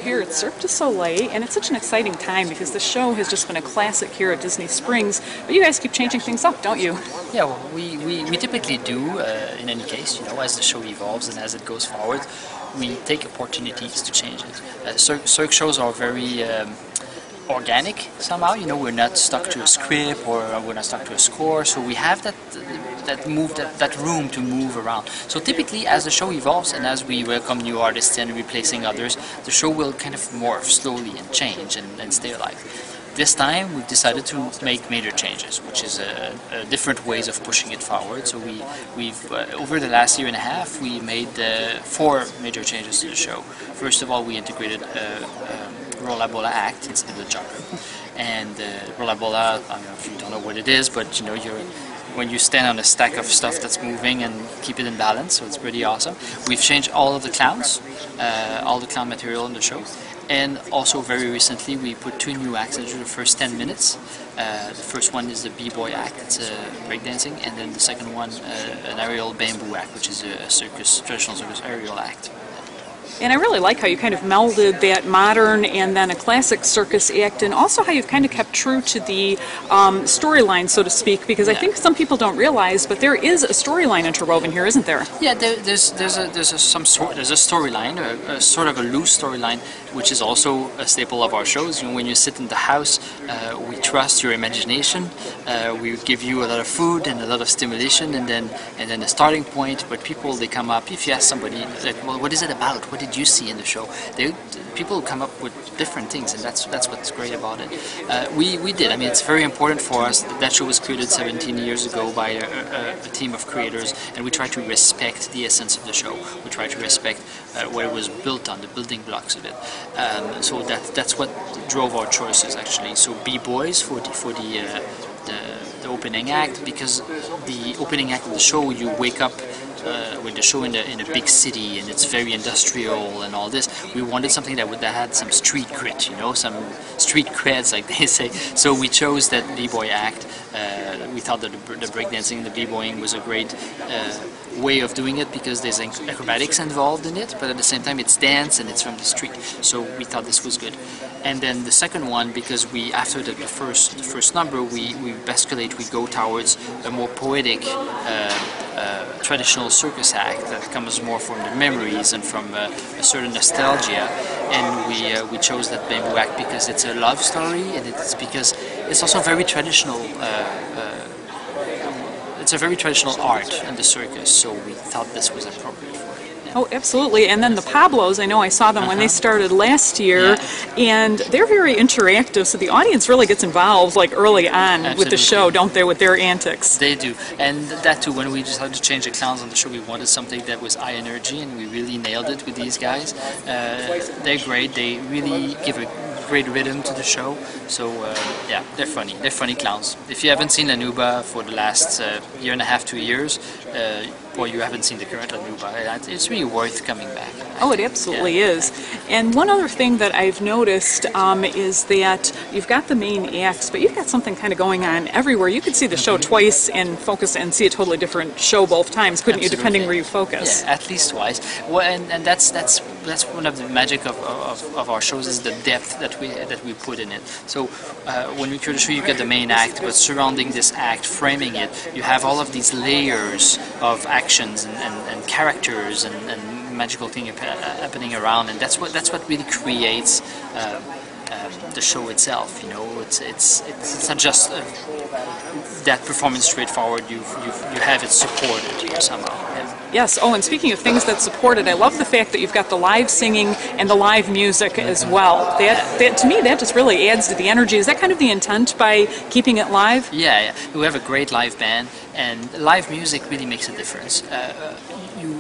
here at Cirque Du Soleil, and it's such an exciting time because the show has just been a classic here at Disney Springs, but you guys keep changing things up, don't you? Yeah, well, we typically do, in any case, as the show evolves and as it goes forward, we take opportunities to change it. Cirque shows are very organic somehow, we're not stuck to a script or we're not stuck to a score, so we have that room to move around. So typically as the show evolves and as we welcome new artists and replacing others, the show will kind of morph slowly and change and stay alive. This time we've decided to make major changes, which is different ways of pushing it forward. So we've over the last year and a half we made 4 major changes to the show. First of all, we integrated Rolla Bola act instead of the jumper. And Rolla Bola, I don't know if you don't know what it is, but when you stand on a stack of stuff that's moving and keep it in balance, so it's pretty awesome. We've changed all of the clowns, all the clown material in the show. And also very recently we put 2 new acts into the first 10 minutes. The first one is the B-boy act, it's breakdancing, and then the second one an aerial bamboo act, which is a traditional circus aerial act. And I really like how you kind of melded that modern and then a classic circus act, and also how you've kind of kept true to the storyline, so to speak, because I think some people don't realize, but there is a storyline interwoven here, isn't there? Yeah, there's a storyline, a sort of a loose storyline, which is also a staple of our shows. When you sit in the house, we trust your imagination. We give you a lot of food and a lot of stimulation, and then a starting point. But people, they come up. If you ask somebody, like, well, what is it about? What did you see in the show? People come up with different things, and that's what's great about it. We did. I mean, it's very important for us. That show was created 17 years ago by a team of creators, and we try to respect the essence of the show. We try to respect what it was built on, the building blocks of it. So that's what drove our choices, actually. So B-boys for the opening act, because the opening act of the show, you wake up with the show in a big city and it's very industrial and all this. We wanted something that had some street grit, some street creds, like they say. So we chose that B-boy act. We thought that the breakdancing and the b-boying was a great way of doing it because there's acrobatics involved in it, but at the same time it's dance and it's from the street. So we thought this was good. And then the second one, because after the first number, we basculate, we go towards a more poetic traditional circus act that comes more from the memories and from a certain nostalgia. And we chose that bamboo act because it's a love story, and it's because it's also very traditional. It's a very traditional art in the circus, so we thought this was appropriate for it. Yeah. Oh, absolutely. And then the Pablos, I know I saw them when they started last year, and they're very interactive, so the audience really gets involved like early on with the show, don't they, with their antics? They do. And that too, when we decided to change the clowns on the show, we wanted something that was high energy, and we really nailed it with these guys. They're great. They really give a great rhythm to the show. So yeah, they're funny. They're funny clowns. If you haven't seen La Nouba for the last year and a half, 2 years, or you haven't seen the current La Nouba, it's really worth coming back. Oh, it absolutely is. And one other thing that I've noticed is that you've got the main acts, but you've got something kind of going on everywhere. You could see the show twice and focus and see a totally different show both times, couldn't you, depending where you focus? Yeah, at least twice. Well, and that's one of the magic of our shows, is the depth that we put in it. So when we create a show, you get the main act, but surrounding this act, framing it, you have all of these layers of actions and characters and magical thing happening around, and that's what really creates the show itself. It's not just that performance straightforward. You have it supported somehow. Yeah. Yes. Oh, and speaking of things that support it, I love the fact that you've got the live singing and the live music as well. That to me, that just really adds to the energy. Is that kind of the intent by keeping it live? Yeah. We have a great live band, and live music really makes a difference.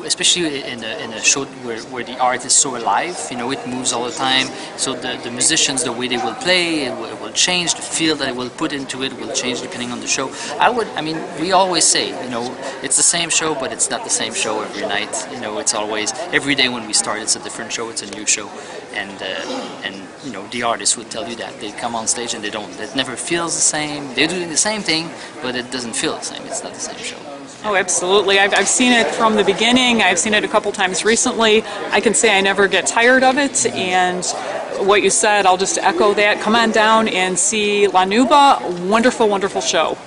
Especially in a show where the art is so alive, it moves all the time. So the musicians, the way they will play, it will change. The feel that it will put into it will change depending on the show. We always say, it's the same show, but it's not the same show every night. It's always, every day when we start, it's a different show, it's a new show. And the artists would tell you that. They come on stage and it never feels the same. They're doing the same thing, but it doesn't feel the same. It's not the same show. Oh, absolutely. I've seen it from the beginning. I've seen it a couple times recently. I can say I never get tired of it. And what you said, I'll just echo that. Come on down and see La Nouba. Wonderful, wonderful show.